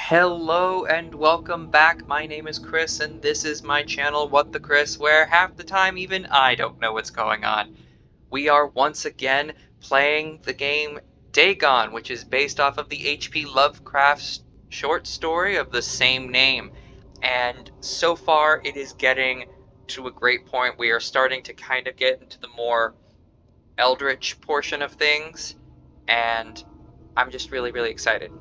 Hello and welcome back. My name is Chris and this is my channel What the Chris, where half the time even I don't know what's going on. We are once again playing the game Dagon, which is based off of the H.P. Lovecraft's short story of the same name. And so far it is getting to a great point. We are starting to kind of get into the more eldritch portion of things, and I'm just really excited.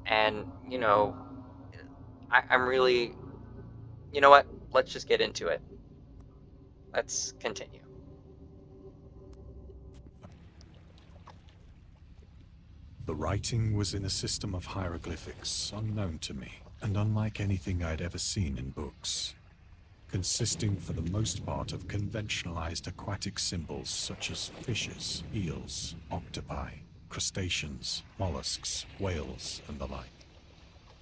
And, I'm really, you know what? Let's just get into it. Let's continue. The writing was in a system of hieroglyphics unknown to me, and unlike anything I'd ever seen in books, consisting for the most part of conventionalized aquatic symbols such as fishes, eels, octopi, crustaceans, mollusks, whales, and the like.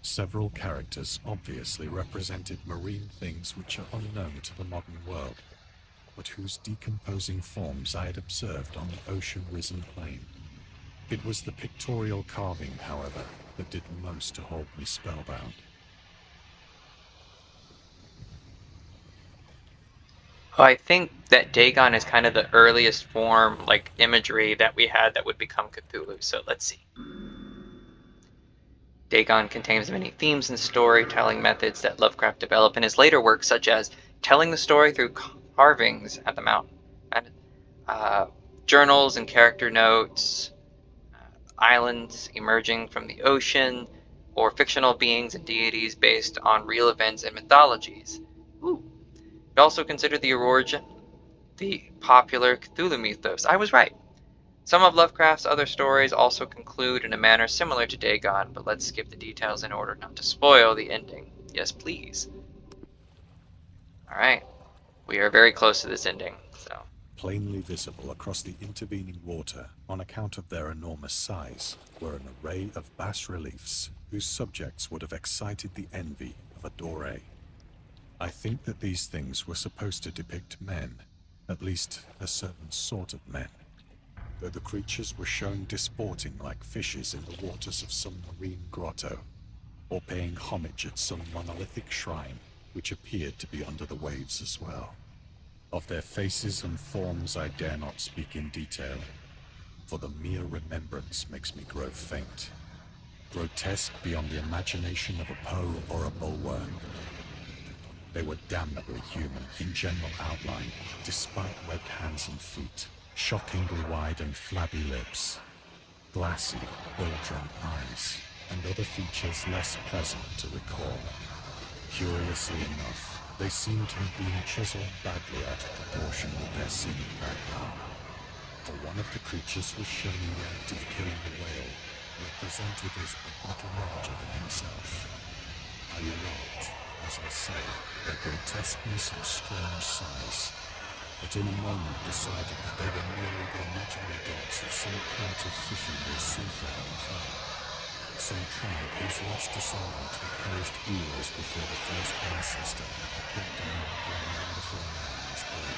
Several characters obviously represented marine things which are unknown to the modern world, but whose decomposing forms I had observed on the ocean-risen plain. It was the pictorial carving, however, that did most to hold me spellbound. I think that Dagon is kind of the earliest form, like imagery that we had that would become Cthulhu. So let's see. Dagon contains many themes and storytelling methods that Lovecraft developed in his later works, such as telling the story through carvings at the mountain, and journals and character notes, islands emerging from the ocean, or fictional beings and deities based on real events and mythologies. Ooh. It also considered the origin, the popular Cthulhu mythos. I was right. Some of Lovecraft's other stories also conclude in a manner similar to Dagon, but let's skip the details in order not to spoil the ending. Yes, please. Alright, we are very close to this ending, so. Plainly visible across the intervening water, on account of their enormous size, were an array of bas-reliefs whose subjects would have excited the envy of a Doré. I think that these things were supposed to depict men, at least a certain sort of men, though the creatures were shown disporting like fishes in the waters of some marine grotto, or paying homage at some monolithic shrine which appeared to be under the waves as well. Of their faces and forms I dare not speak in detail, for the mere remembrance makes me grow faint. Grotesque beyond the imagination of a Poe or a Bulwer. They were damnably human in general outline, despite webbed hands and feet, shockingly wide and flabby lips, glassy, bulging eyes, and other features less pleasant to recall. Curiously enough, they seemed to have been chiseled badly out of proportion with their seeming background. For one of the creatures was shown in the act of killing a whale, represented as but little larger than himself. I remarked, as I say, their grotesqueness and strange size, but in a moment decided that they were merely the imaginary gods of some primitive fishing or seafaring tribe. Some tribe whose last descendant had perished years before the first ancestor at the pit down when the wonderful man was born.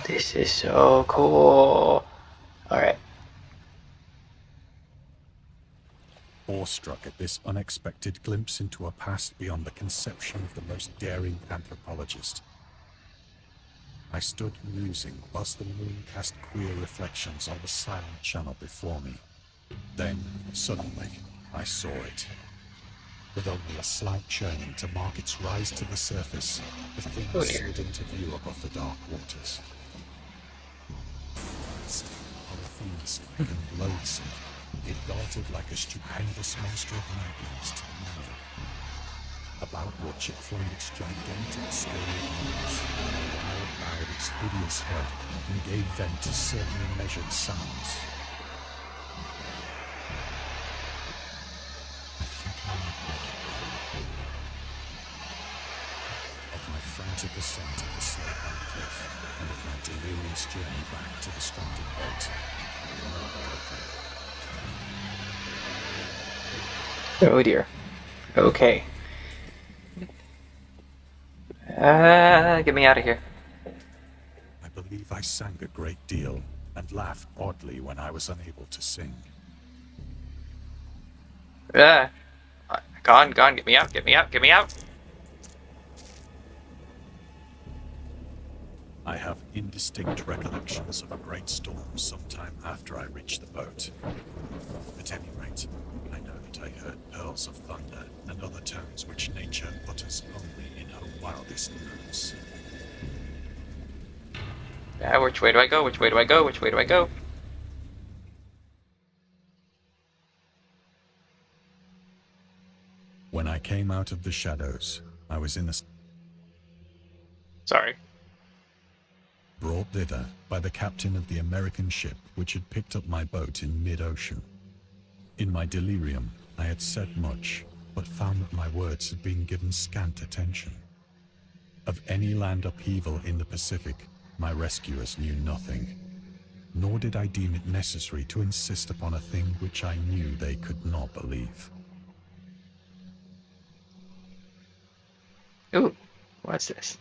This is so cool. Alright. Awestruck at this unexpected glimpse into a past beyond the conception of the most daring anthropologist, I stood musing whilst the moon cast queer reflections on the silent channel before me. Then, suddenly, I saw it. With only a slight churning to mark its rise to the surface, the thing slid into view above the dark waters. Vast, polyphemus, and loathsome, it darted like a stupendous monster of nightmares to the moon, about which it flung its gigantic scaly arms, while it bowed its hideous head and gave vent to certain measured sounds. I think I know of my frantic ascent of the slope-bound cliff, and of my delirious journey back to the stranded boat. Oh dear. Okay. Get me out of here. I believe believe I sang a great deal and laughed oddly when I was unable to sing. Yeah. Gone, get me out, get me out, get me out! I have indistinct recollections of a great storm sometime after I reached the boat. At any rate, I know that I heard pearls of thunder and other tones which nature utters only in her wildest notes. Yeah, which way do I go? Which way do I go? Which way do I go? When I came out of the shadows, I was in a Sorry. brought thither by the captain of the American ship which had picked up my boat in mid-ocean. In my delirium, I had said much, but found that my words had been given scant attention. Of any land upheaval in the Pacific, my rescuers knew nothing, nor did I deem it necessary to insist upon a thing which I knew they could not believe. Ooh, what's this?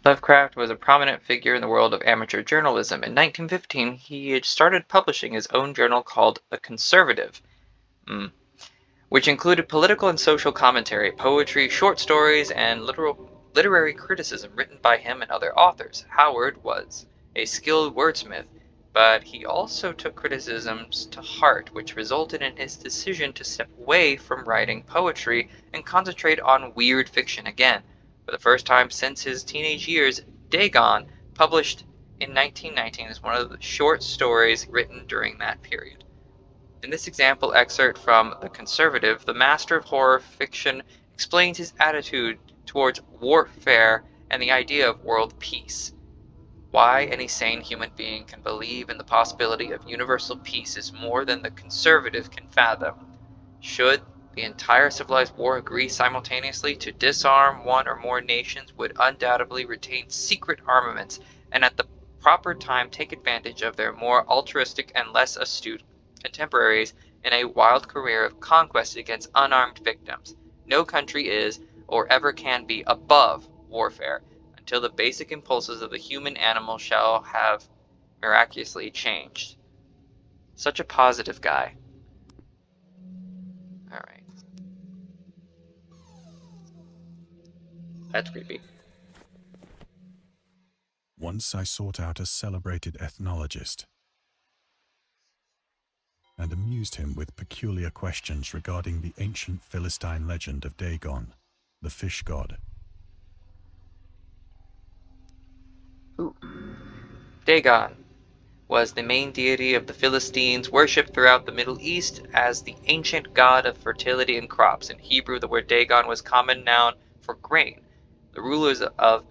Lovecraft was a prominent figure in the world of amateur journalism. In 1915, he had started publishing his own journal called The Conservative, which included political and social commentary, poetry, short stories, and literary criticism written by him and other authors. Howard was a skilled wordsmith, but he also took criticisms to heart, which resulted in his decision to step away from writing poetry and concentrate on weird fiction again. For the first time since his teenage years, Dagon, published in 1919, is one of the short stories written during that period. In this example excerpt from The Conservative, the master of horror fiction explains his attitude towards warfare and the idea of world peace. Why any sane human being can believe in the possibility of universal peace is more than the conservative can fathom. Should the entire civilized war agree simultaneously to disarm one or more nations would undoubtedly retain secret armaments and at the proper time take advantage of their more altruistic and less astute contemporaries in a wild career of conquest against unarmed victims. No country is, or ever can be, above warfare until the basic impulses of the human animal shall have miraculously changed. Such a positive guy. Alright. That's creepy. Once I sought out a celebrated ethnologist and amused him with peculiar questions regarding the ancient Philistine legend of Dagon, the fish god. Ooh. Dagon was the main deity of the Philistines, worshipped throughout the Middle East as the ancient god of fertility and crops. In Hebrew, the word Dagon was common noun for grain. The rulers of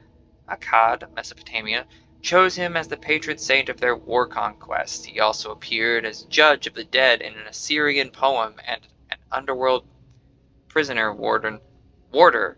Akkad, Mesopotamia, chose him as the patron saint of their war conquests. He also appeared as judge of the dead in an Assyrian poem and an underworld prisoner warder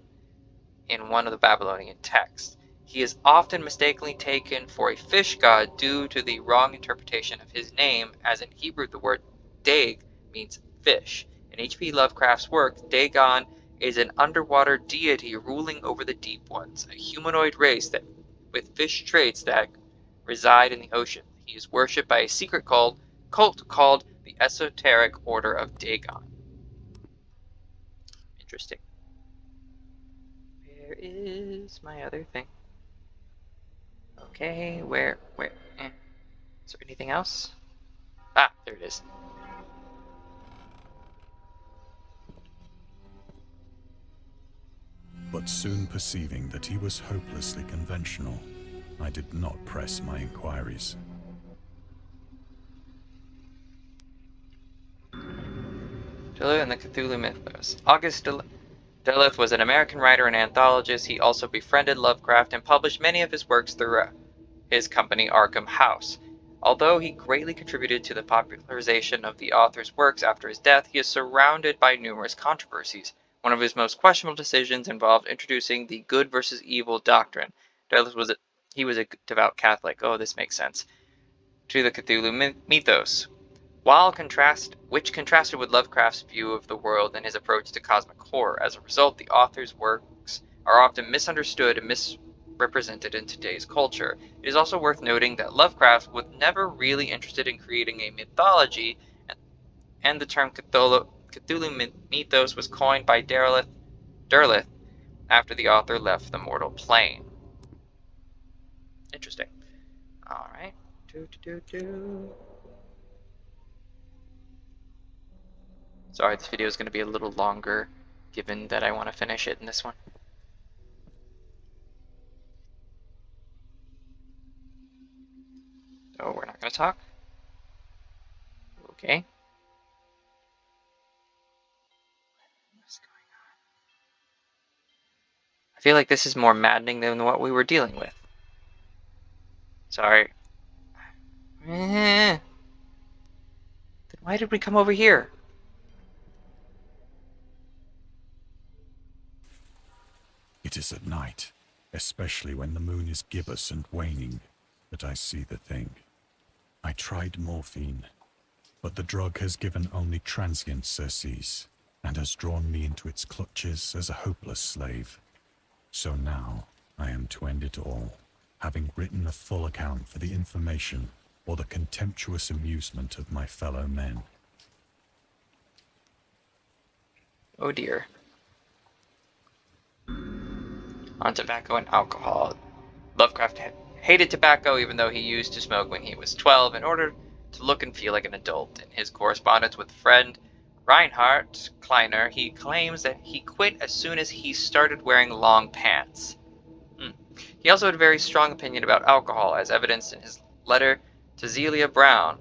in one of the Babylonian texts. He is often mistakenly taken for a fish god due to the wrong interpretation of his name, as in Hebrew the word Dag means fish. In H.P. Lovecraft's work, Dagon is an underwater deity ruling over the deep ones, a humanoid race with fish traits that reside in the ocean. He is worshipped by a secret cult called the Esoteric Order of Dagon. Interesting. Where is my other thing? Okay, where, is there anything else? Ah, there it is. But soon perceiving that he was hopelessly conventional, I did not press my inquiries. Duluth and the Cthulhu Mythos. August Duluth was an American writer and anthologist. He also befriended Lovecraft and published many of his works through his company Arkham House. Although he greatly contributed to the popularization of the author's works after his death, he is surrounded by numerous controversies. One of his most questionable decisions involved introducing the good versus evil doctrine. Duluth was a devout Catholic. Oh, this makes sense. To the Cthulhu mythos. Which contrasted with Lovecraft's view of the world and his approach to cosmic horror. As a result, the author's works are often misunderstood and represented in today's culture. It is also worth noting that Lovecraft was never really interested in creating a mythology, and the term Cthulhu mythos was coined by Derleth after the author left the mortal plane. Interesting. All right. Sorry, this video is going to be a little longer, given that I want to finish it in this one. Oh, we're not going to talk? Okay. What's going on? I feel like this is more maddening than what we were dealing with. Sorry. Then why did we come over here? It is at night, especially when the moon is gibbous and waning, that I see the thing. I tried morphine, but the drug has given only transient surcease, and has drawn me into its clutches as a hopeless slave. So now I am to end it all, having written a full account for the information or the contemptuous amusement of my fellow men. Oh dear. On tobacco and alcohol. Lovecraft hated tobacco even though he used to smoke when he was 12 in order to look and feel like an adult. In his correspondence with friend Reinhard Kleiner, he claims that he quit as soon as he started wearing long pants. He also had a very strong opinion about alcohol, as evidenced in his letter to Zelia Brown.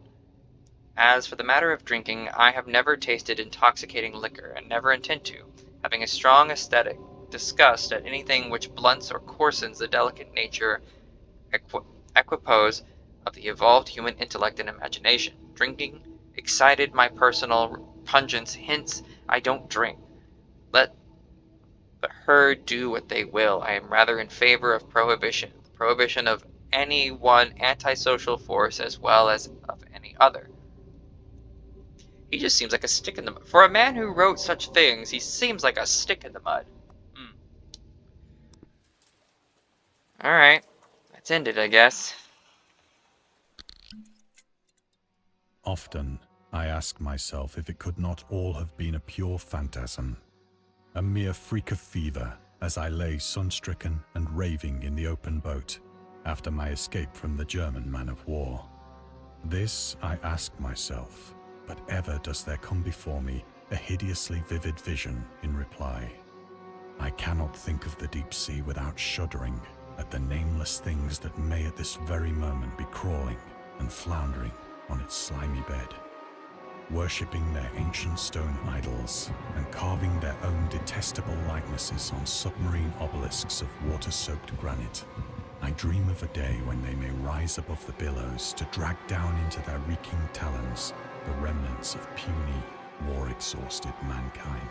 As for the matter of drinking, I have never tasted intoxicating liquor, and never intend to, having a strong aesthetic disgust at anything which blunts or coarsens the delicate nature equipoise of the evolved human intellect and imagination. Drinking excited my personal repugnance, hence I don't drink. Let the herd do what they will. I am rather in favor of prohibition. The prohibition of any one antisocial force as well as of any other. He just seems like a stick in the mud. For a man who wrote such things, he seems like a stick in the mud. Alright. Let's end it, I guess. Often, I ask myself if it could not all have been a pure phantasm, a mere freak of fever, as I lay sun-stricken and raving in the open boat after my escape from the German man-of-war. This I ask myself, but ever does there come before me a hideously vivid vision in reply. I cannot think of the deep sea without shuddering at the nameless things that may at this very moment be crawling and floundering on its slimy bed, worshipping their ancient stone idols and carving their own detestable likenesses on submarine obelisks of water-soaked granite. I dream of a day when they may rise above the billows to drag down into their reeking talons the remnants of puny, war-exhausted mankind.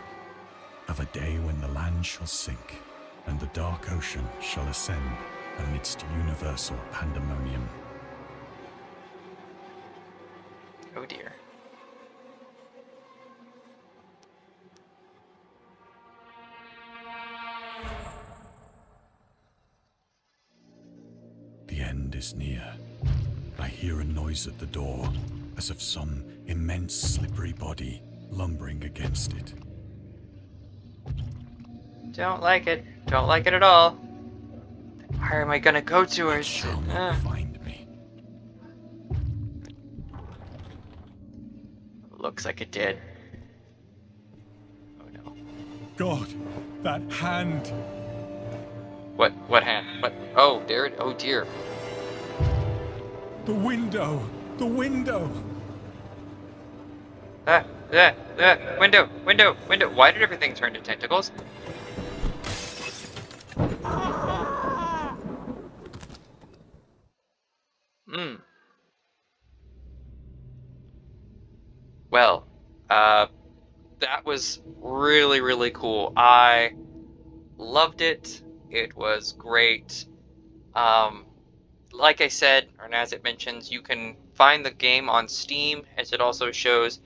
Of a day when the land shall sink and the dark ocean shall ascend amidst universal pandemonium. Oh dear. The end is near. I hear a noise at the door, as of some immense slippery body lumbering against it. Don't like it. Don't like it at all. Where am I gonna go to her? It shall not find me. Looks like it did. Oh no. God, that hand! What hand? What? Oh, there it. Oh dear. The window! The window! Window. Why did everything turn to tentacles? Well, that was really, really cool. I loved it. It was great. Like I said, and as it mentions, you can find the game on Steam, as it also shows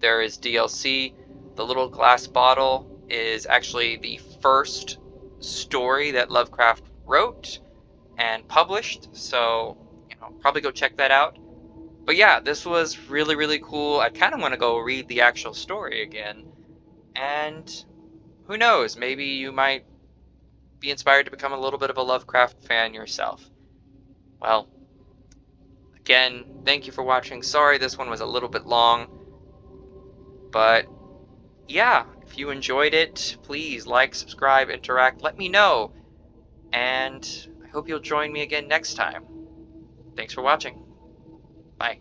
there is DLC. The Little Glass Bottle is actually the first story that Lovecraft wrote. and published, so probably go check that out. But yeah, this was really, really cool. I kind of want to go read the actual story again. And who knows, maybe you might be inspired to become a little bit of a Lovecraft fan yourself. Well, again, thank you for watching. Sorry this one was a little bit long, but yeah, if you enjoyed it, please like, subscribe, interact, let me know. And I hope you'll join me again next time. Thanks for watching. Bye.